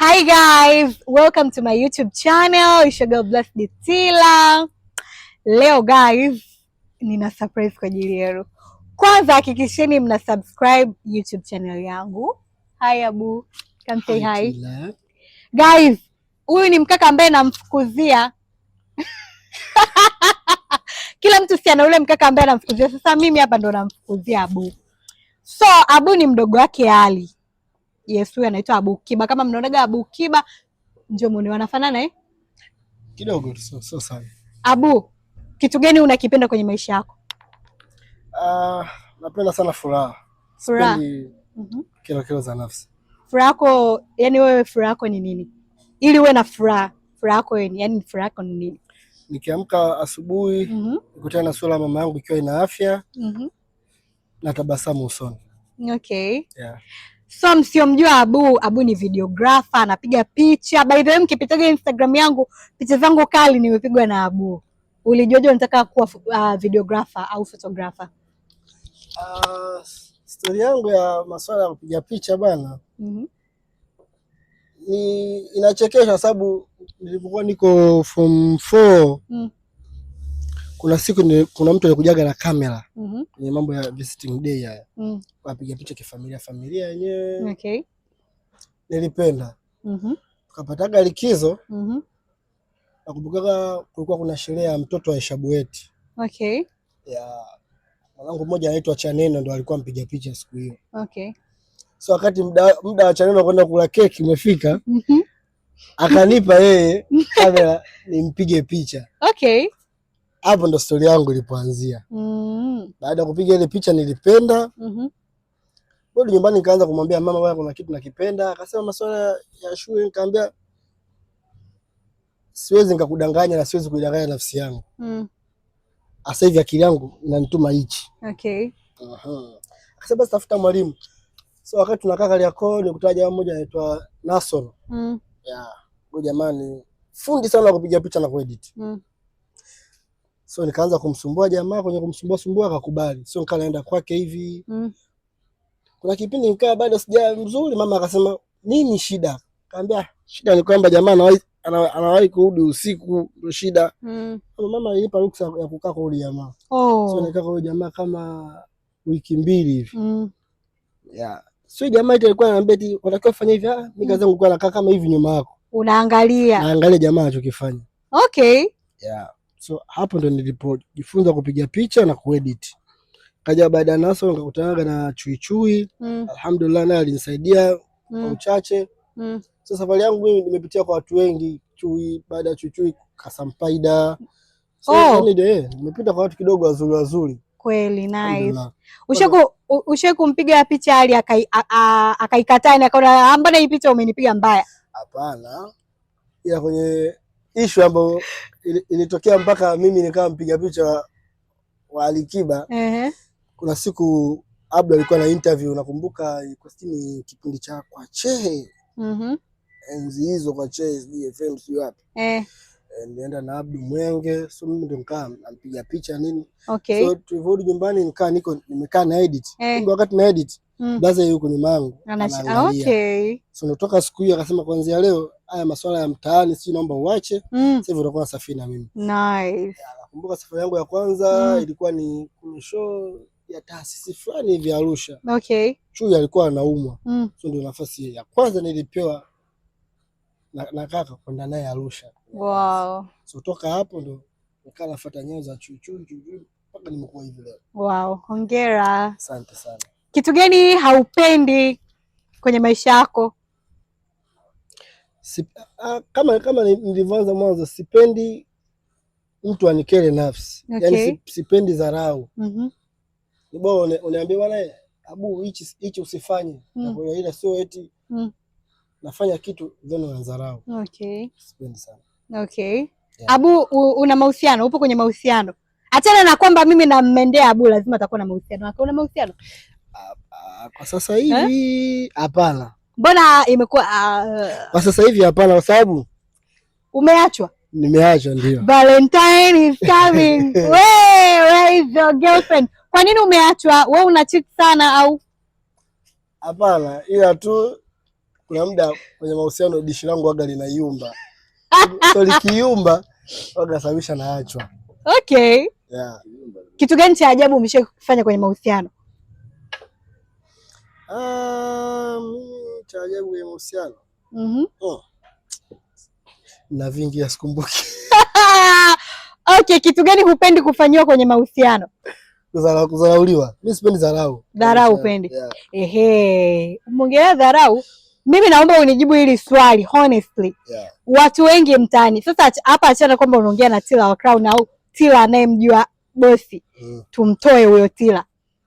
Hi guys, welcome to my YouTube channel. It's your girl Blessed Ditila. Leo guys, nina surprise kwa ajili yenu. Kwanza hakikisheni mna subscribe YouTube channel yangu. Hi Abu, come say hi. Guys, huyu ni mkaka ambaye namfukuzia. Kila mtu si ana ule mkaka ambaye anamfukuzia. Sasa mimi hapa ndo namfukuzia Abu. So Abu ni mdogo wake Ali. Yes, huyu anaitwa Abu Kiba. Kama mnaonaga Abu Kiba, ndio muone wanafanana kidogo so sana. Abu, kitu gani unakipenda kwenye maisha yako? Napenda sana furaha. Furaha. Kero za nafsi. Furaha yako, yani wewe furaha yako ni nini? Ili uwe na furaha yako yani furaha yako ni nini? Nikiamka asubuhi, nikutana na sura mama yangu ikiwa ina afya, na tabasamu usoni. Okay. Yeah. So msiomjua Abu ni videographer, anapiga picha. By the way, mkipitaga Instagram yangu, picha zangu kali nimepigwa na Abu. Ulijuaje unataka kuwa videographer au photographer? Story yangu ya masuala ya kupiga picha bwana, ni inachekesha sababu nilipokuwa niko form 4, kuna siku kuna mtu alikujaga na kamera kwenye mambo ya visiting day haya, wapiga picha familia yenyewe. Okay. Nilipenda. Tukapataga likizo. Nakumbuka kulikuwa kuna sherehe ya mtoto wa Ishabueti. Okay. Ya mwanangu mmoja anaitwa Chaneno ndo alikuwa mpiga picha siku hiyo. Okay. So wakati muda wa Chaneno kwenda kula keki umefika, akanipa yeye kamera nimpige picha. Okay. Hapo ndo story yangu ilipoanzia. Baada ya kupiga ile picha nilipenda. Bado nyumbani nikaanza kumwambia mama, bwana kuna kitu nakipenda. Akasema masuala ya shule. Nikamwambia siwezi nikakudanganya na siwezi kuidanganya nafsi yangu. Sasa hivi akili yangu inanituma hichi. Okay. Akasema basi tafuta mwalimu. So wakati tunakaa Kariakoo nikutana jamaa mmoja anaitwa Nasoro. Huyo jamani fundi sana kupiga picha na kuedit. So nikaanza kumsumbua jamaa, kwenye kumsumbua akakubali. So nikaenda kwake hivi. Kuna kipindi nikaa bado sija mzuri, mama akasema nini shida? Kaambia shida ni kwamba jamaa anawahi kurudi usiku, ndio shida. Mama alinipa ruksa ya kukaa kwa yule jamaa. So nikaa kwa yule jamaa kama wiki 2 hivi. So jamaa alikuwa ananiambia eti unatakiwa kufanya hivi. Mimi kaza zangu kwa nakaa kama hivi nyuma yako. Naangalia jamaa anachokifanya. Okay. So hapo ndo nilipojifunza kupiga picha na kuedit. Kaja baada ya Naso nikakutana na Chui. Alhamdulillah naye alinisaidia kwa uchache. So safari yangu mimi nimepitia kwa watu wengi. Chui, baada ya Chui Kasampaida. So nimepita kwa watu kidogo wazuri. Kweli nice. Ushaku kumpiga picha hali akaikataa na akaona mbona hii picha umenipiga mbaya? Hapana. Ila kwenye issue ambayo ilitokea mpaka mimi nikawa mpiga picha wa Alikiba. Kuna siku Abdul alikuwa na interview, nakumbuka ilikuwa ni kipindi cha kwa Chehe. Enzi hizo kwa Chehe DFM sio wapi. Nilienda na Abdul Mwenge, so mimi ndo nikaa nampiga picha nini. Okay. So tulivyorudi nyumbani nimekaa na edit. Kumbe wakati na edit blaza yuko nyuma yangu. Okay. So natoka siku hiyo akasema kuanzia leo haya masuala ya mtaani si naomba uache. Sasa hivi utakuwa safari na mimi. Nice. Nakumbuka safari yangu ya kwanza ilikuwa ni kwenye show ya taasisi fulani hivi Arusha. Okay. Chui alikuwa anaumwa. So ndio nafasi ya kwanza nilipewa na kaka kwenda naye Arusha. Wow. So toka hapo ndo nikaa nafuata nyayo za Chui mpaka nimekuwa hivi leo. Wow, hongera. Asante sana. Kitu gani haupendi kwenye maisha yako? Kama nilivyoanza mwanzo, sipendi mtu anikere nafsi. Okay. Yaani sipendi dharau. Ni bora uniambie bwana Abu hichi usifanye. Kwa hiyo ile sio eti nafanya kitu then unadharau. Okay. Sipendi sana. Okay. Yeah. Abu una mahusiano, upo kwenye mahusiano? Achana na kwamba mimi nammendea Abu lazima atakuwa na mahusiano. Una mahusiano? Kwa sasa hivi hapana. Mbona imekuwa kwa sasa hivi hapana kwa sababu umeachwa? Nimeachwa ndio. Valentine is coming. Where is your girlfriend? Kwa nini umeachwa? Wewe una cheat sana au? Hapana, ila tu kuna muda kwenye mahusiano dishi langu waga linayumba. So likiumba waga sababisha naachwa. Okay. Yeah. Kitu gani cha ajabu umeshafanya kwenye mahusiano? Cha ajabu kwenye mahusiano. Na vingi sikumbuki. Okay, kitu gani hupendi kufanyiwa kwenye mahusiano? Kudharauliwa. Mimi sipendi dharau. Dharau upendi? Yeah. Umeongelea dharau. Mimi naomba unijibu hili swali honestly. Yeah. Watu wengi mtaani. Sasa hapa achana kwamba unaongea na Tila wa Crown au Tila anayemjua bosi. Tumtoe huyo Tila.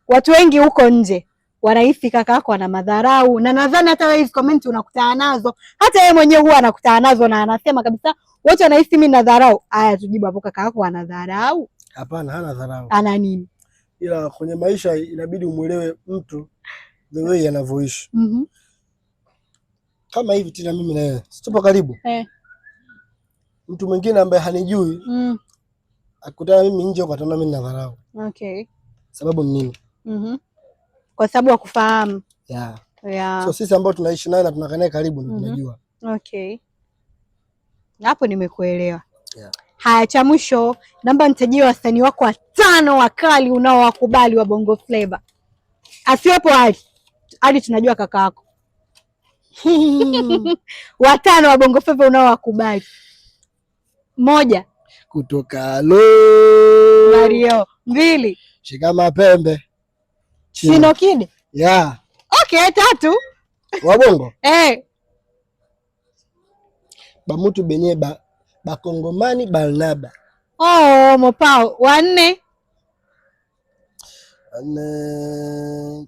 Watu wengi huko nje wanahisi kaka yako ana madharau, na nadhani hata wewe hizo comment unakutana nazo. Hata yeye mwenyewe huwa anakutana nazo na anasema kabisa wote wanahisi mimi na dharau. Aya, tujibu hapo, kaka yako ana dharau? Hapana, hana dharau. Ana nini? Ila kwenye maisha inabidi umuelewe mtu the way anavyoishi. Kama hivi tena mimi na yeye tupo karibu. Mtu mwingine ambaye hanijui akutana mimi nje kwa tena mimi na dharau. Okay. Sababu ni nini? Kwa sababu ya kufahamu. Yeah. So sisi ambao tunaishi naye na tunakaa naye karibu ndio tunajua. Okay. Hapo nimekuelewa. Yeah. Haya, cha mwisho naomba nitajie wasanii wako 5 wakali unaowakubali wa Bongo Flava. Asiwepo hadi tunajua kaka yako. 5 wa Bongo Flava unaowakubali. 1. Kutoka lo Mario. 2. Shika Mapembe. Chino Kid. Yeah. Okay, 3. Wa Bongo. Bamutu benye Bakongomani Barnaba. Mopao. 4.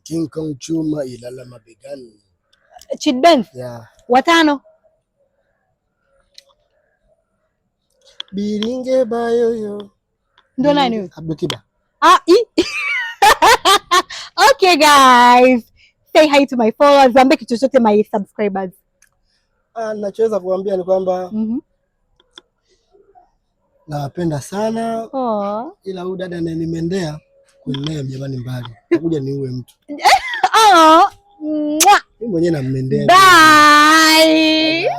King Kong Chuma Ilala Mabegani. Chid Benz. Yeah. 5. Biringe Bayoyo. Ndo nani huyo? Abdukiba. Okay guys, say hi to my followers, waambie kitu chochote my subscribers. Nachoweza kuambia ni kwamba nawapenda sana. Ila huyu dada ananimendea kuenea mjamani mbali. Nakuja niue mtu. Mimi mwenyewe nammendea. Bye.